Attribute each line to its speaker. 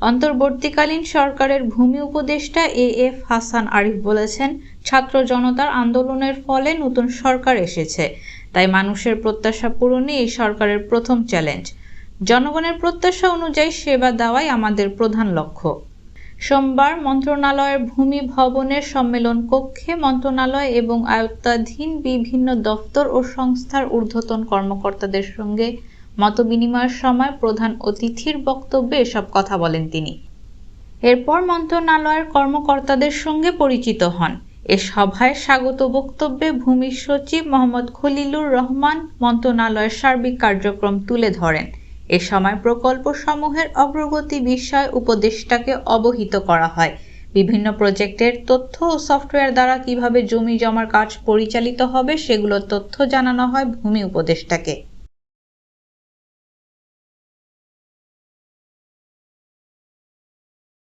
Speaker 1: অন্তর্বর্তীকালীন সরকারের ভূমি উপদেষ্টা এএফ হাসান আরিফ বলেছেন, ছাত্র জনতার আন্দোলনের ফলে নতুন সরকার এসেছে, তাই মানুষের প্রত্যাশা পূরণই এই সরকারের প্রথম চ্যালেঞ্জ। জনগণের প্রত্যাশা অনুযায়ী সেবা দেওয়াই আমাদের প্রধান লক্ষ্য। সোমবার মন্ত্রণালয়ের ভূমি ভবনের সম্মেলন কক্ষে মন্ত্রণালয় এবং আওতাধীন বিভিন্ন দপ্তর ও সংস্থার ঊর্ধ্বতন কর্মকর্তাদের সঙ্গে মতবিনিময়ের সময় প্রধান অতিথির বক্তব্যে এসব কথা বলেন তিনি। এরপর মন্ত্রণালয়ের কর্মকর্তাদের সঙ্গে পরিচিত হন। এ সভায় স্বাগত বক্তব্যে ভূমি সচিব মোহাম্মদ খলিলুর রহমান মন্ত্রণালয়ের সার্বিক কার্যক্রম তুলে ধরেন। এ সময় প্রকল্পসমূহের অগ্রগতি বিষয়ে উপদেষ্টাকে অবহিত করা হয়। বিভিন্ন প্রজেক্টের তথ্য ও সফটওয়্যার দ্বারা কিভাবে জমি জমার কাজ পরিচালিত হবে সেগুলোর তথ্য জানানো হয় ভূমি উপদেষ্টাকে।